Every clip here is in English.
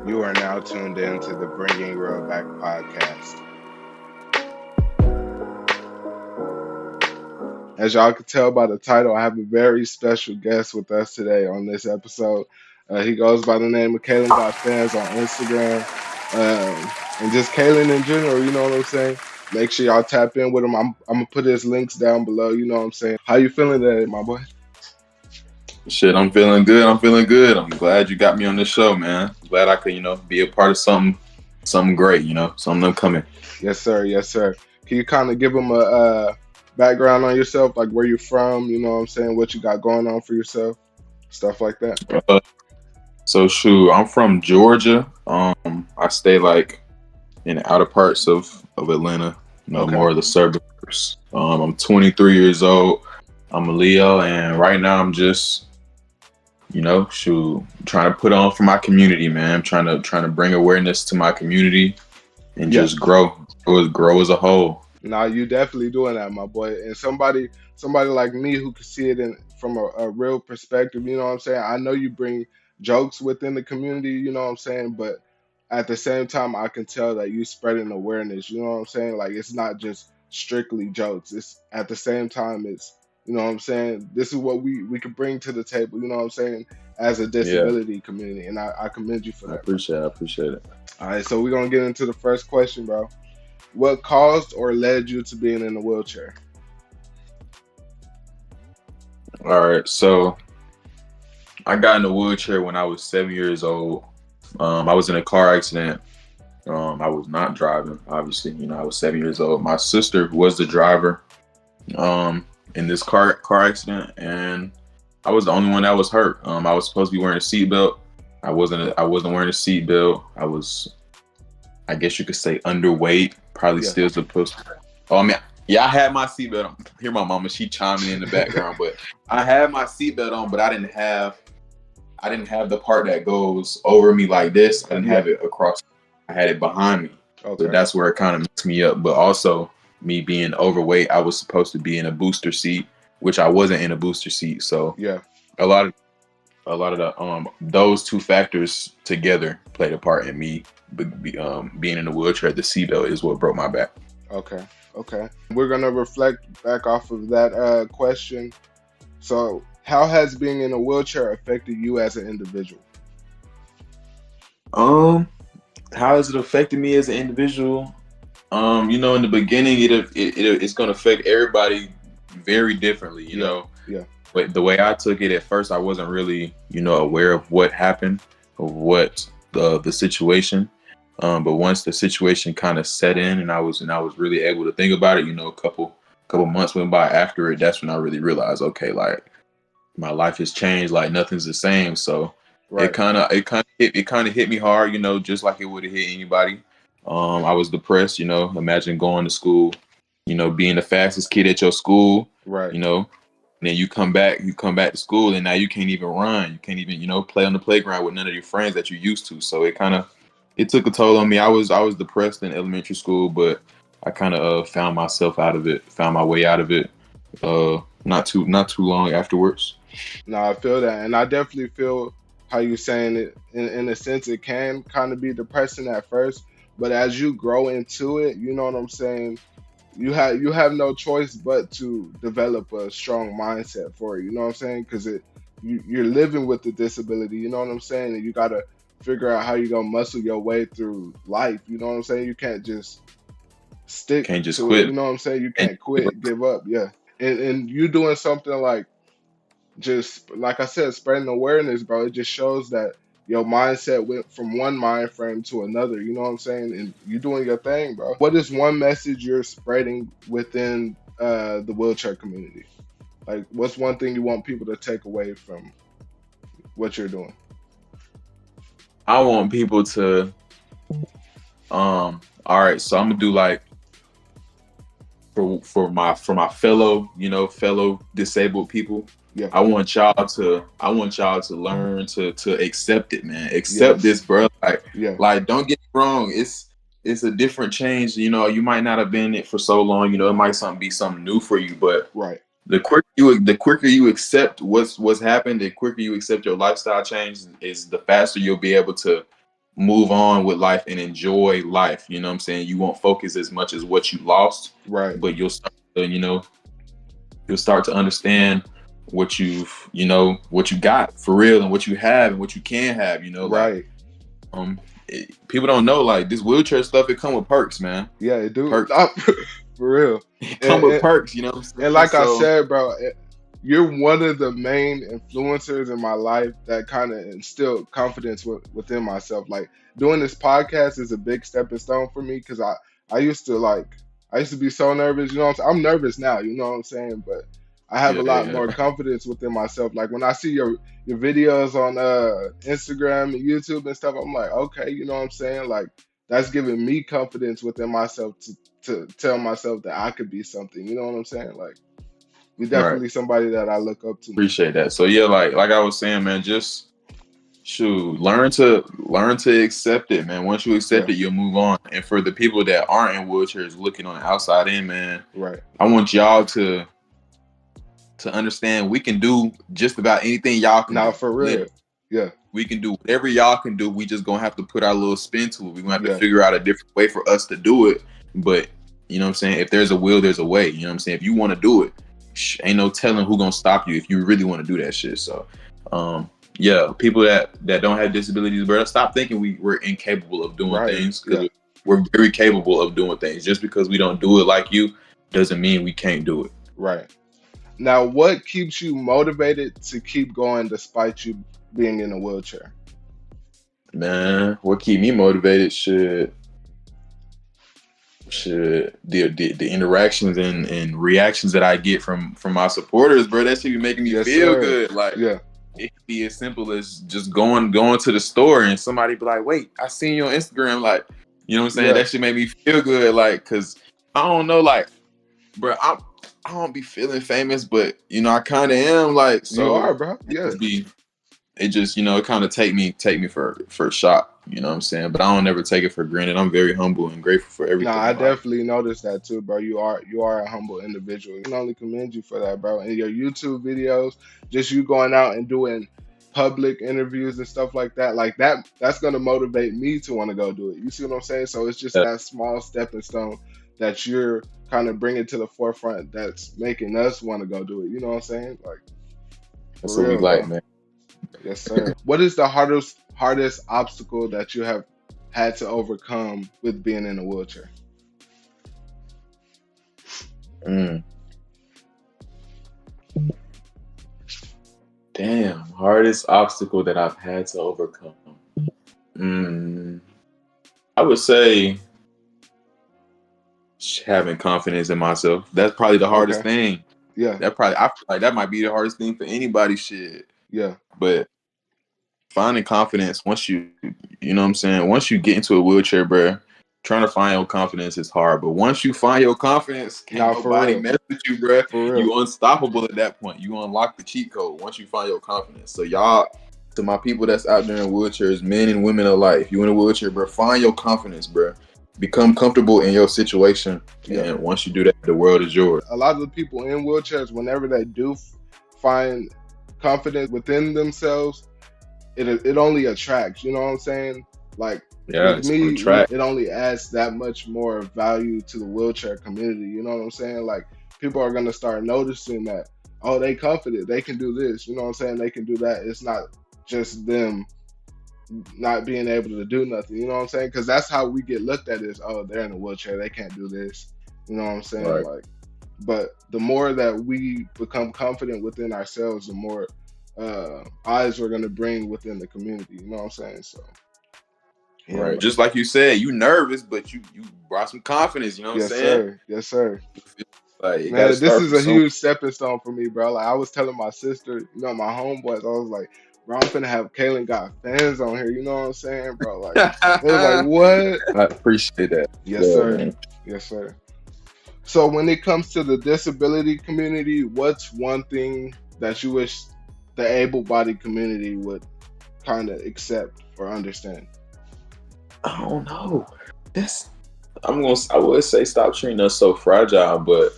You are now tuned in to the Bringing Real Back podcast. As y'all can tell by the title, I have a very special guest with us today on this episode. He goes by the name of KalenGotFans on Instagram, and just Kalen in general. You know what I'm saying? Make sure y'all tap in with him. I'm gonna put his links down below. You know what I'm saying? How you feeling today, my boy? Shit, I'm feeling good. I'm feeling good. I'm glad you got me on this show, man. Glad I could, be a part of something great, something upcoming. Yes, sir. Yes, sir. Can you kind of give him a background on yourself, like where you're from? You know what I'm saying? What you got going on for yourself, stuff like that. Uh, so shoot, I'm from Georgia. I stay like in the outer parts of Atlanta, Okay. more of the suburbs. I'm 23 years old. I'm a Leo, and right now I'm just, trying to put on for my community, man. I'm trying to bring awareness to my community and Yeah. just grow as a whole. Nah, you definitely doing that, my boy. And somebody like me who can see it in from a real perspective. You know what I'm saying? I know you bring jokes within the community. You know what I'm saying? But at the same time, I can tell that you spreading awareness. You know what I'm saying? Like it's not just strictly jokes. It's at the same time, it's you know what I'm saying. This is what we could bring to the table. You know what I'm saying? As a Yeah, disability community, and I commend you for I that, bro. appreciate it. I appreciate it. All right, so we're gonna get into the first question, bro. What caused or led you to being in a wheelchair? All right, so I got in a wheelchair when I was 7 years old. I was in a car accident. I was not driving, obviously. I was 7 years old. My sister was the driver in this car accident, and I was the only one that was hurt. I was supposed to be wearing a seatbelt. I wasn't wearing a seatbelt. I guess you could say, underweight. Probably Yeah. still supposed to. Oh, I mean, yeah, I had my seatbelt on. Hear my mama, she chiming in the background, but I had my seatbelt on, but I didn't have the part that goes over me like this. I didn't Yeah. have it across. I had it behind me. So Okay. that's where it kind of messed me up. But also, me being overweight, I was supposed to be in a booster seat, which I wasn't in a booster seat. So Yeah. a lot of the those two factors together played a part in me being in a wheelchair. The seatbelt is what broke my back. Okay. Okay. We're gonna reflect back off of that question. So, how has being in a wheelchair affected you as an individual? Um, how has it affected me as an individual? In the beginning, it's gonna affect everybody very differently. Yeah. Yeah. But the way I took it at first, I wasn't really, aware of what happened, of what the situation. But once the situation kind of set in, and I was really able to think about it, a couple months went by after it. That's when I really realized, okay, like my life has changed, like nothing's the same. So it Right. kind of hit me hard, just like it would have hit anybody. I was depressed, imagine going to school, being the fastest kid at your school, Right. you know, and then you come back to school, and now you can't even run, you can't even, play on the playground with none of your friends that you used to. So it took a toll on me. I was depressed in elementary school, but I kind of found myself out of it, found my way out of it. Not too long afterwards. No, I feel that, and I definitely feel how you're saying it. In a sense, it can kind of be depressing at first, but as you grow into it, you know what I'm saying. You have no choice but to develop a strong mindset for it. You know what I'm saying? Because you're living with the disability. You know what I'm saying? And you gotta figure out how you're gonna muscle your way through life. You know what I'm saying? You can't just stick Can't just to it. quit. You know what I'm saying? You And can't quit, give up. Yeah. And you doing something like just like I said, spreading awareness, bro. It just shows that your mindset went from one mind frame to another. You know what I'm saying? And you doing your thing, bro. What is one message you're spreading within the wheelchair community? Like, what's one thing you want people to take away from what you're doing? I want people to all right, so I'm gonna do like for my fellow disabled people. Yeah. I want y'all to learn to accept it, man. Accept Yes. this, bro. Like Yeah. like don't get me wrong. It's a different change. You might not have been in it for so long. It might be something new for you, but Right. the quicker you accept what's happened, the quicker you accept your lifestyle change, is the faster you'll be able to move on with life and enjoy life. You know what I'm saying? You won't focus as much as what you lost, Right. but you'll start to, you'll start to understand what what you got for real and what you have and what you can have, Right. people don't know, like, this wheelchair stuff, it come with perks, man. Yeah, it do. Perks. Nah, for real. It come And, with and perks, you know what I'm and saying? like I So said, bro, you're one of the main influencers in my life that kind of instilled confidence within myself. Like doing this podcast is a big stepping stone for me because I used to I used to be so nervous. You know what I'm saying? I'm nervous now. You know what I'm saying? But I have a yeah, lot yeah, more confidence within myself. Like when I see your videos on Instagram and YouTube and stuff, I'm like, okay, you know what I'm saying? Like that's giving me confidence within myself to tell myself that I could be something. You know what I'm saying? Like you're right. definitely somebody that I look up to. Appreciate that. So yeah, like I was saying, man, just shoot, learn to accept it, man. Once you accept Yeah, it, you'll move on. And for the people that aren't in wheelchairs looking on the outside in, man, right. I want y'all to understand we can do just about anything y'all can Now do. for real. Literally. Yeah, We can do whatever y'all can do. We just gonna have to put our little spin to it. We're gonna have to yeah, figure out a different way for us to do it. But you know what I'm saying? If there's a will, there's a way. You know what I'm saying? If you want to do it, ain't no telling who gonna stop you if you really want to do that shit. So yeah, people that don't have disabilities, bro, stop thinking we're incapable of doing right. things, Yeah, because we're very capable of doing things. Just because we don't do it like you doesn't mean we can't do it. right. Now, what keeps you motivated to keep going despite you being in a wheelchair? Man, what keep me motivated should the interactions and reactions that I get from my supporters, bro. That should be making me Yes, feel sir. good. Like, Yeah, it could be as simple as just going to the store and somebody be like, "Wait, I seen you on Instagram." Like, you know what I'm saying? yeah. That should make me feel good. Like, cause I don't know, like, bro, I don't be feeling famous, but I kind of am. Like, You so are, bro. Yeah. it just it kind of take me for a shot. You know what I'm saying? But I don't ever take it for granted. I'm very humble and grateful for No, everything I in life. definitely noticed that too, bro. You are a humble individual. I can only commend you for that, bro. And your YouTube videos, just you going out and doing public interviews and stuff like that's gonna motivate me to want to go do it. You see what I'm saying? So it's just that small stepping stone that you're kind of bringing to the forefront that's making us want to go do it. You know what I'm saying? Like for That's what we real, like, bro. man. Yes, sir. What is the hardest obstacle that you have had to overcome with being in a wheelchair? Mm. Damn, hardest obstacle that I've had to overcome. Mm. I would say having confidence in myself. That's probably the hardest Okay. thing. Yeah. I feel like that might be the hardest thing for anybody. Shit, Yeah. but finding confidence you know what I'm saying, once you get into a wheelchair, bro, trying to find your confidence is hard. But once you find your confidence, can't Now for nobody real. mess with you, bro. For real. You unstoppable at that point. You unlock the cheat code once you find your confidence. So y'all, to my people that's out there in wheelchairs, men and women alike, if you in a wheelchair, bro, find your confidence, bro. Become comfortable in your situation, Yeah. and once you do that, the world is yours. A lot of the people in wheelchairs, whenever they do find confidence within themselves, it only attracts. You know what I'm saying? Like Yeah, with it's on me, track. it only adds that much more value to the wheelchair community. You know what I'm saying? Like people are gonna start noticing that, oh, they confident, they can do this. You know what I'm saying? They can do that. It's not just them not being able to do nothing. You know what I'm saying? Because that's how we get looked at is, oh, they're in a wheelchair, they can't do this. You know what I'm saying? Right, Like, but the more that we become confident within ourselves, the more eyes we're gonna bring within the community. You know what I'm saying? So yeah, right. man. Just like you said, you nervous, but you brought some confidence. You know what I'm Yes, saying? sir. Yes, sir. Like, you got to Man, this start is from a somewhere. huge stepping stone for me, bro. Like I was telling my sister, my homeboys, I was like, bro, I'm finna have Kalen got fans on here. You know what I'm saying, bro? Like they was like, I what? appreciate that. Yes, Yeah, sir. man. Yes, sir. So when it comes to the disability community, what's one thing that you wish the able-bodied community would kind of accept or understand? I don't know. That's I would say stop treating us so fragile, but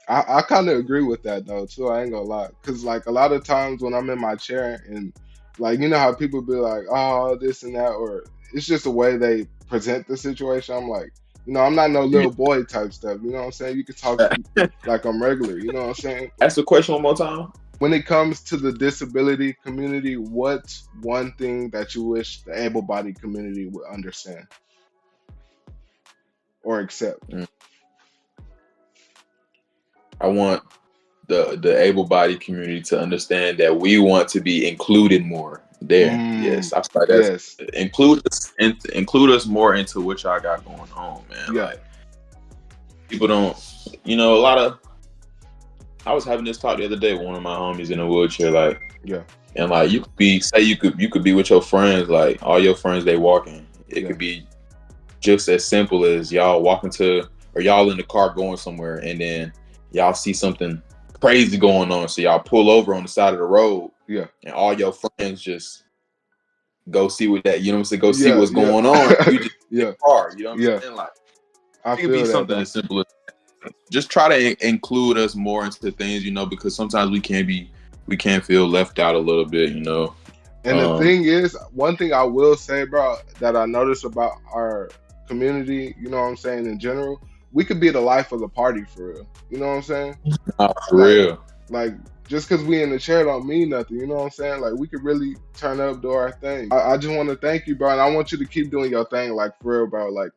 I kind of agree with that though too. I ain't gonna lie, cause like a lot of times when I'm in my chair and Like, you know how people be like, oh, this and that, or it's just the way they present the situation. I'm like, I'm not no Yeah. little boy type stuff. You know what I'm saying? You can talk to me like I'm regular. You know what I'm saying? Ask the question one more time. When it comes to the disability community, what's one thing that you wish the able-bodied community would understand or accept? Mm. I want the able-bodied community to understand that we want to be included more. There, yes, Mm, I thought that's yes. include us more into what y'all got going on, man. Yeah. Like people don't, a lot of. I was having this talk the other day with one of my homies in a wheelchair, like, Yeah. and like you could be with your friends, like all your friends they walking. It Yeah. could be just as simple as y'all walking to or y'all in the car going somewhere, and then y'all see something crazy going on, so y'all pull over on the side of the road, Yeah. and all your friends just go see what that you know what I'm saying, go see Yeah. what's Yeah. going on. You just in Yeah. the car, you know what I'm Yeah. saying? Like I it could be feel that, something bro. as simple as just try to include us more into things, because sometimes we can't feel left out a little bit. And the Um, thing is, one thing I will say, bro, that I noticed about our community, you know what I'm saying, in general, we could be the life of the party for real. You know what I'm saying? for Like, real. like just because we in the chair don't mean nothing. You know what I'm saying? Like, we could really turn up, do our thing. I just want to thank you, bro, and I want you to keep doing your thing, like for real, bro. Like,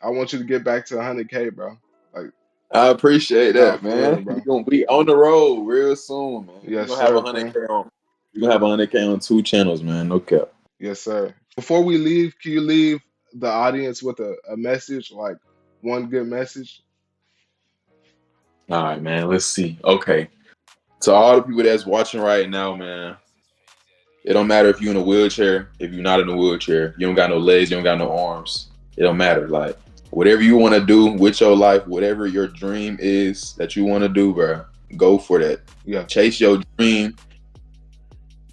I want you to get back to 100K, bro. Like, I appreciate nah, that, for real, man. We're bro. gonna be on the road real soon, man. We're Yes, gonna have sir, 100K friend. on. We're gonna have 100K on 2 channels, man. No cap. Yes, sir. Before we leave, can you leave the audience with a message, like one good message? All right, man. Let's see. Okay, to all the people that's watching right now, man. It don't matter if you're in a wheelchair, if you're not in a wheelchair, you don't got no legs, you don't got no arms. It don't matter. Like whatever you want to do with your life, whatever your dream is that you want to do, bro, go for that. Yeah. Chase your dream.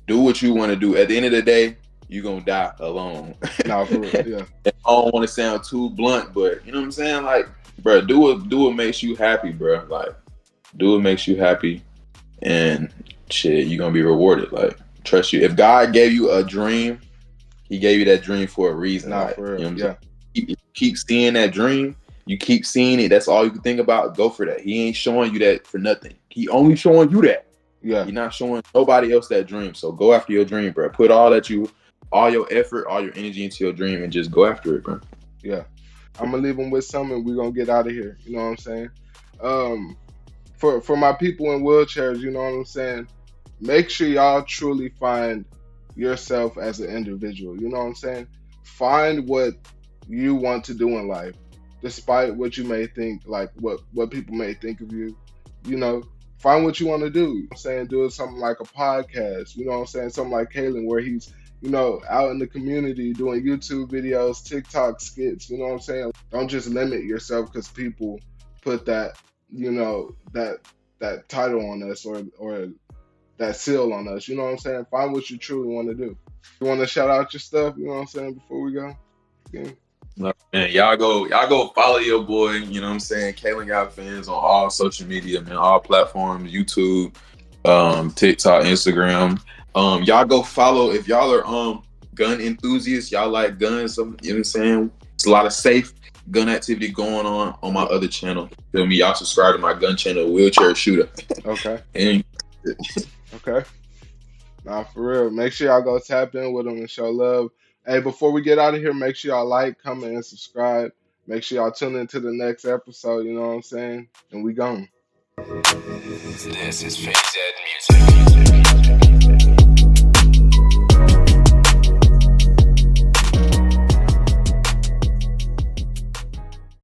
Do what you want to do. At the end of the day, you're gonna die alone. Nah, for real. Yeah. I don't want to sound too blunt, but you know what I'm saying? Like, bro, do what makes you happy, bro. Like, do what makes you happy, and shit, you're gonna be rewarded. Like, trust you. If God gave you a dream, He gave you that dream for a reason. Nah, Like, for you real. know what I'm saying? Yeah. Keep seeing that dream. You keep seeing it. That's all you can think about. Go for that. He ain't showing you that for nothing. He only showing you that. Yeah. You're not showing nobody else that dream. So go after your dream, bro. Put all your effort, all your energy into your dream, and just go after it, bro. Yeah. I'm gonna leave them with some, and we're gonna get out of here. You know what I'm saying? Um, for my people in wheelchairs, you know what I'm saying? Make sure y'all truly find yourself as an individual. You know what I'm saying? Find what you want to do in life, despite what you may think, like what people may think of you. You know, find what you want to do. You know what I'm saying, do something like a podcast. You know what I'm saying? Something like Kalen, where he's out in the community doing YouTube videos, TikTok skits. You know what I'm saying? Don't just limit yourself because people put that, that title on us or that seal on us. You know what I'm saying? Find what you truly want to do. You want to shout out your stuff? You know what I'm saying? Before we go, yeah. No, man, y'all go follow your boy. You know what I'm saying? KalenGotFans on all social media, man, all platforms, YouTube, TikTok, Instagram. Y'all go follow if y'all are gun enthusiasts. Y'all like guns. You know what I'm saying? It's a lot of safe gun activity going on my Yeah. other channel. Feel me? Y'all subscribe to my gun channel, Wheelchair Shooter. Okay. And Okay. Nah, for real. Make sure y'all go tap in with them and show love. Hey, before we get out of here, make sure y'all like, comment, and subscribe. Make sure y'all tune into the next episode. You know what I'm saying? And we gone. This is Phase Ed Music.